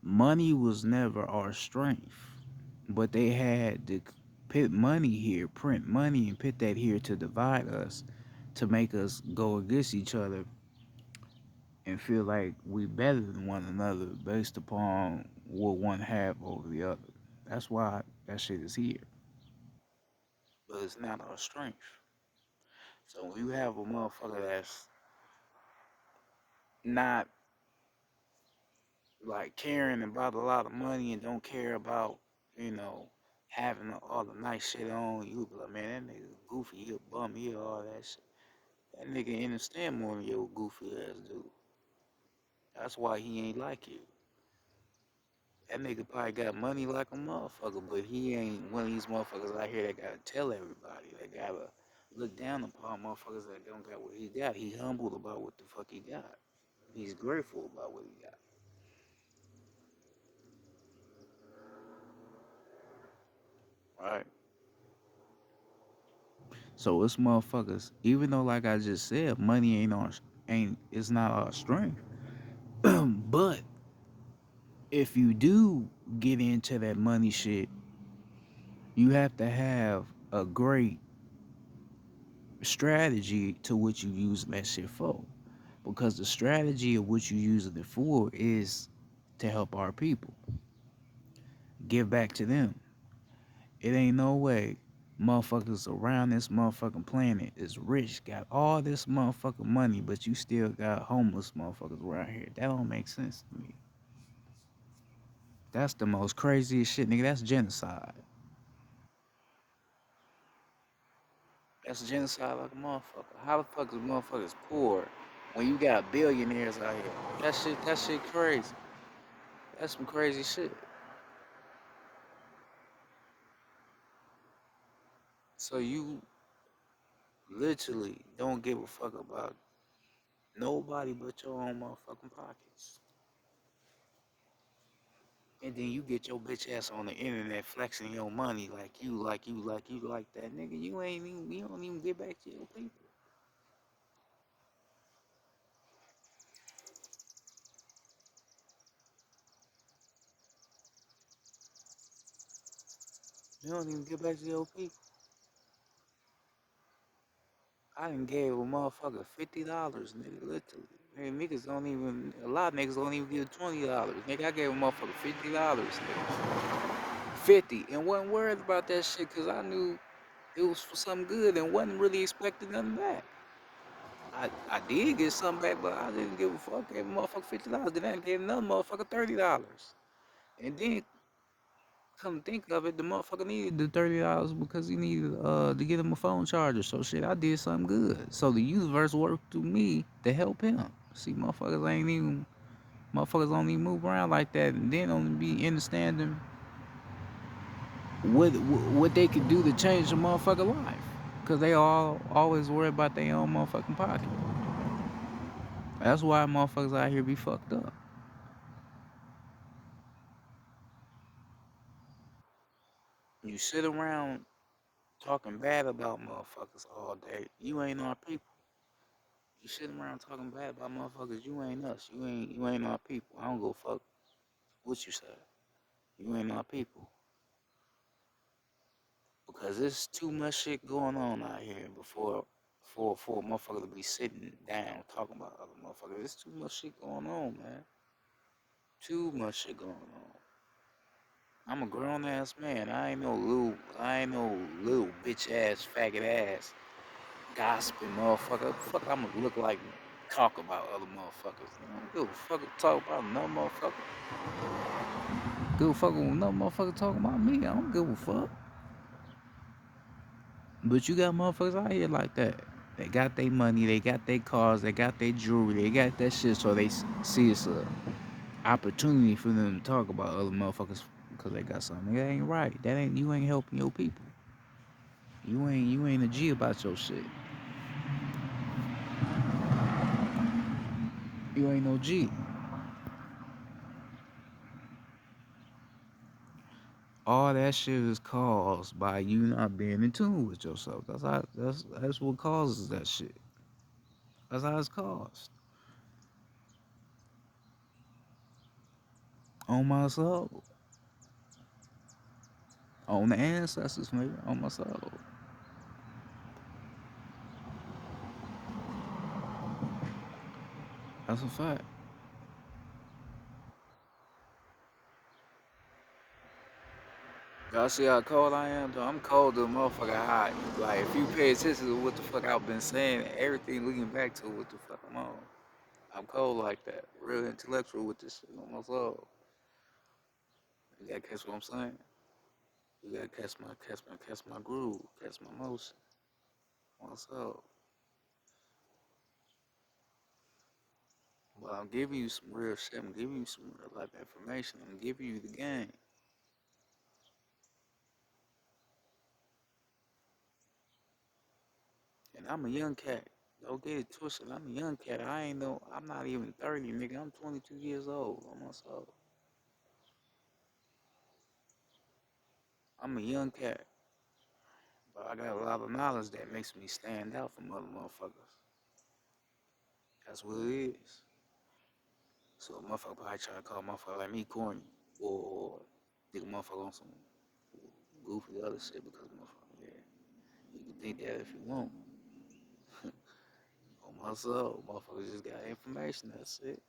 Money was never our strength, but they had to put money here, print money, and put that here to divide us, to make us go against each other and feel like we better than one another based upon what one have over the other. That's why that shit is here. But it's not our strength. So when you have a motherfucker that's not like caring about a lot of money and don't care about, you know, having all the nice shit on, you be like, man, that nigga goofy, he a bum, he all that shit. That nigga understand more than your goofy ass dude. That's why he ain't like you. That nigga probably got money like a motherfucker, but he ain't one of these motherfuckers out here that gotta tell everybody. That gotta look down upon motherfuckers that don't got what he got. He humbled about what the fuck he got. He's grateful about what he got. Right? So it's motherfuckers. Even though, like I just said, money ain't it's not our strength. But if you do get into that money shit, you have to have a great strategy to what you use that shit for. Because the strategy of what you using it for is to help our people, give back to them. It ain't no way motherfuckers around this motherfucking planet is rich, got all this motherfucking money, but you still got homeless motherfuckers around here. That don't make sense to me. That's the most craziest shit, nigga. That's genocide. That's genocide like a motherfucker. How the fuck is motherfuckers poor when you got billionaires out here? That shit crazy. That's some crazy shit. So you literally don't give a fuck about nobody but your own motherfucking pockets. And then you get your bitch ass on the internet flexing your money like that. Nigga, you don't even get back to your people. You don't even get back to your people. I done gave a motherfucker $50, nigga, literally. Man, niggas don't even, a lot of niggas don't even give $20. Nigga, I gave a motherfucker $50, nigga. 50 and wasn't worried about that shit because I knew it was for something good and wasn't really expecting nothing back. I did get something back, but I didn't give a fuck. Gave a motherfucker $50. Then I gave another motherfucker $30. And then come to think of it, the motherfucker needed the $30 because he needed to get him a phone charger. So shit, I did something good. So the universe worked through me to help him. See, motherfuckers don't even move around like that, and then only be understanding what they could do to change a motherfucker life. Cause they all always worry about their own motherfucking pocket. That's why motherfuckers out here be fucked up. You sit around talking bad about motherfuckers all day. You ain't our people. You sitting around talking bad about motherfuckers. You ain't us. You ain't our people. I don't go fuck what you say. You ain't our people. Because there's too much shit going on out here for a motherfucker to be sitting down talking about other motherfuckers. There's too much shit going on, man. Too much shit going on. I'm a grown ass man. I ain't no little bitch ass faggot ass gossiping motherfucker. Fuck, I'm gonna look like talk about other motherfuckers. I don't give a fuck talk about no motherfucker. Give a fuck when no motherfucker talking about me. I don't give a fuck. But you got motherfuckers out here like that. They got their money, they got their cars, they got their jewelry, they got that shit, so they see it's a opportunity for them to talk about other motherfuckers because they got something. That ain't right. That ain't you ain't helping your people. You ain't a G about your shit. You ain't no G. All that shit is caused by you not being in tune with yourself. That's what causes that shit. That's how it's caused. On my soul. On the ancestors, nigga. On my soul. That's a fact. Y'all see how cold I am, though? I'm cold to motherfucker hot. Like, if you pay attention to what the fuck I've been saying, everything looking back to what the fuck I'm on. I'm cold like that. Real intellectual with this shit on my soul. You gotta catch what I'm saying? You gotta catch my groove, catch my motion. On my soul. But I'm giving you some real shit. I'm giving you some real life information. I'm giving you the game. And I'm a young cat. Don't get it twisted. I'm a young cat. I'm not even 30, nigga. I'm 22 years old on my soul. I'm a young cat. But I got a lot of knowledge that makes me stand out from other motherfuckers. That's what it is. So a motherfucker probably try to call a motherfucker like me corny. Or think a motherfucker on some goofy other shit because motherfucker, yeah. You can think that if you want. On my soul, motherfuckers just got information. That's it.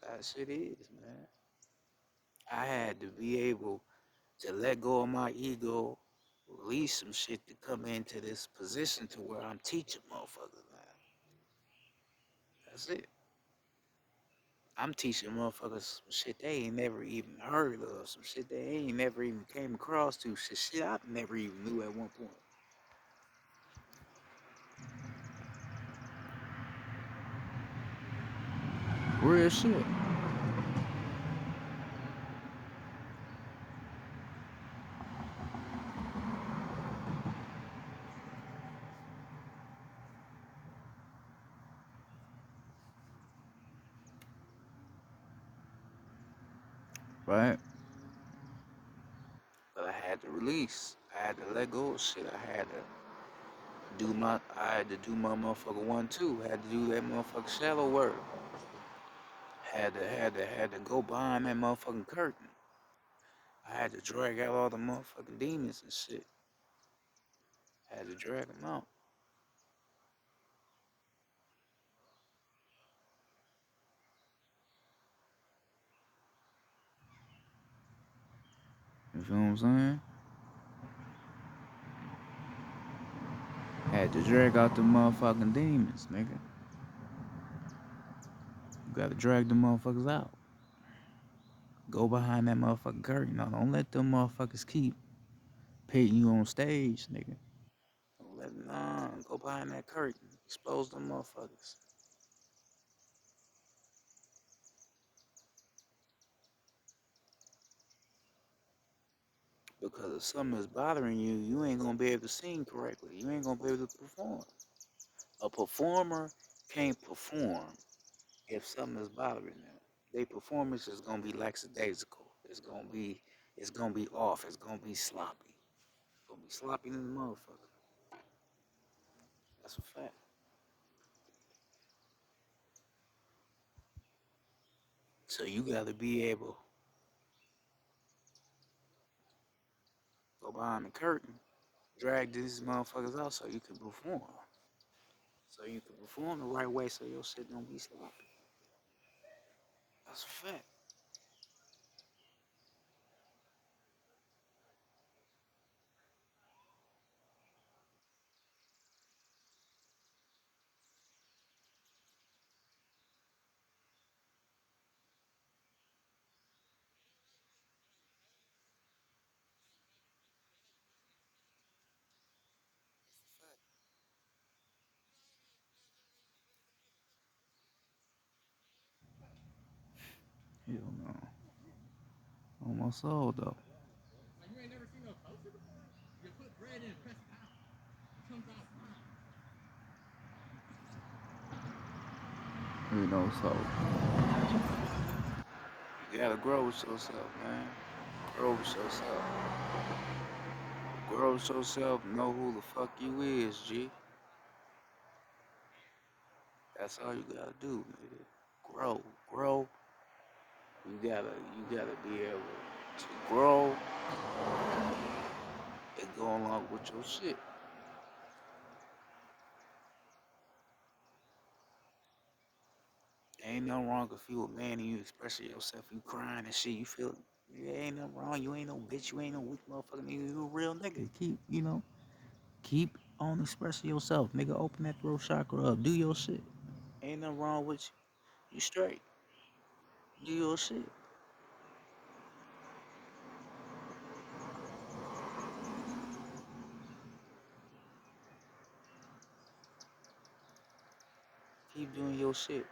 That's how shit is, man. I had to be able to let go of my ego, release some shit to come into this position to where I'm teaching motherfuckers now. That's it. I'm teaching motherfuckers some shit they ain't never even heard of, some shit they ain't never even came across to, shit I never even knew at one point. Real shit. Right? But I had to release. I had to let go of shit. I had to do my motherfucker 1-2. Had to do that motherfucker shallow work. Had to go behind that motherfucking curtain. I had to drag out all the motherfucking demons and shit. Had to drag them out. You feel what I'm saying? Had to drag out the motherfucking demons, nigga. You gotta drag the motherfuckers out. Go behind that motherfucking curtain. No, don't let them motherfuckers keep pitting you on stage, nigga. Don't let them, nah, go behind that curtain. Expose them motherfuckers. Because if something is bothering you, you ain't gonna be able to sing correctly. You ain't gonna be able to perform. A performer can't perform if something is bothering them. Their performance is gonna be lackadaisical. It's gonna be off. It's gonna be sloppy. It's gonna be sloppy in the motherfucker. That's a fact. So you gotta be able to go behind the curtain, drag these motherfuckers out so you can perform. So you can perform the right way so your shit don't be sloppy. That's a fact. Hell no. On my soul though. You know, so you gotta grow with yourself, man. Grow with yourself. Grow with yourself. Know who the fuck you is, G. That's all you gotta do, nigga. Grow, grow. You gotta be able to grow and go along with your shit. Ain't nothing wrong if you a man and you expressing yourself, you crying and shit, you feel yeah, ain't nothing wrong. You ain't no bitch, you ain't no weak motherfucker, nigga. You a real nigga. Keep on expressing yourself, nigga. Open that throat chakra up. Do your shit. Ain't nothing wrong with you. You straight. Do your shit. Keep doing your shit.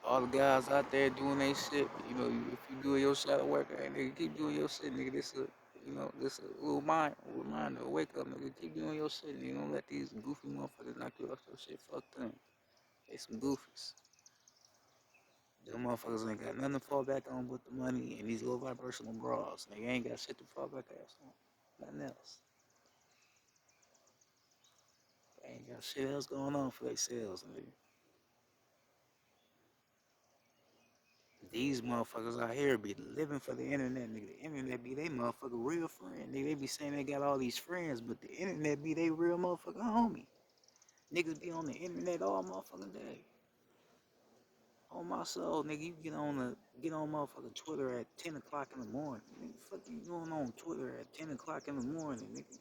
All the guys out there doing their shit, if you doing your shadow work, hey, nigga, keep doing your shit, nigga. This a little reminder, wake up, nigga. Keep doing your shit, nigga. Don't let these goofy motherfuckers knock you off your shit. Fuck them. They some goofies. Them motherfuckers ain't got nothing to fall back on but the money and these low vibrational bras. Nigga ain't got shit to fall back ass on. Nothing else. They ain't got shit else going on for themselves, nigga. These motherfuckers out here be living for the internet, nigga. The internet be they motherfucker real friend. Nigga, they be saying they got all these friends, but the internet be they real motherfucker homie. Niggas be on the internet all motherfucking day. On my soul, nigga, you get on motherfucking Twitter at 10 o'clock in the morning. Nigga, fuck you doing on Twitter at 10 o'clock in the morning, nigga?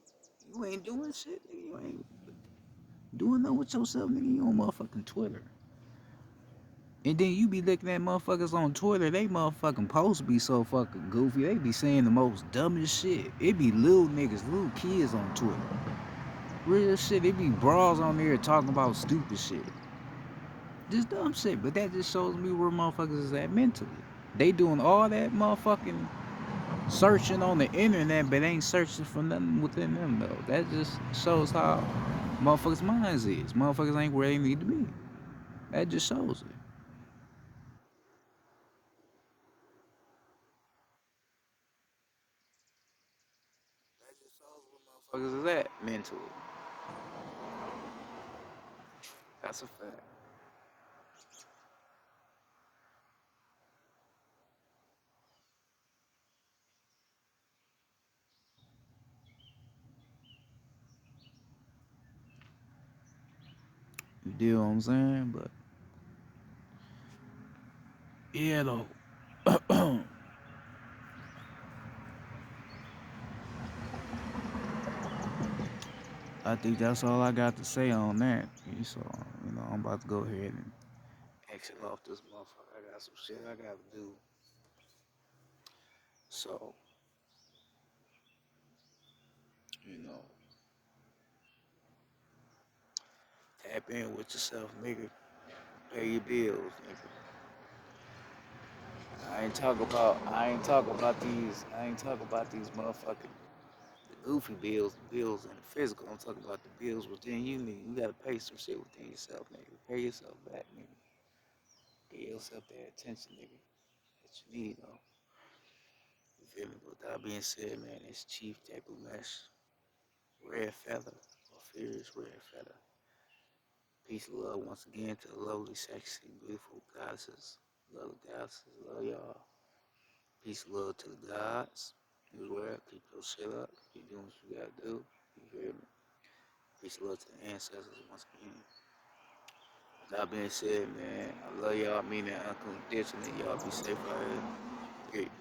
You ain't doing shit, nigga. You ain't doing nothing with yourself, nigga. You on motherfucking Twitter. And then you be looking at motherfuckers on Twitter, they motherfucking posts be so fucking goofy. They be saying the most dumbest shit. It be little niggas, little kids on Twitter. Real shit, it be bras on there talking about stupid shit. Just dumb shit. But that just shows me where motherfuckers is at mentally. They doing all that motherfucking searching on the internet, but ain't searching for nothing within them though. That just shows how motherfuckers' minds is. Motherfuckers ain't where they need to be. That just shows it. That just shows where motherfuckers is at mentally. That's a fact. You deal what I'm saying? But yeah though. I think that's all I got to say on that. So, I'm about to go ahead and exit off this motherfucker. I got some shit I gotta do. So, you know, tap in with yourself, nigga. Pay your bills, nigga. I ain't talking about these motherfucking the goofy bills, the bills and the physical. I'm talking about the bills within you, nigga. You gotta pay some shit within yourself, nigga. Pay yourself back, nigga. Give yourself that attention, nigga, that you need, though. You feel me? With that being said, man, it's Chief Jacob Mesh, Red Feather, or Furious Red Feather. Peace and love once again to the lovely, sexy, beautiful goddesses. Love the goddesses, love y'all. Peace and love to the gods. You well, keep your shit up, keep doing what you gotta do. You hear me? Peace and love to the ancestors once again. That being said, man, I love y'all, I mean that unconditionally. Y'all be safe out here. Peace.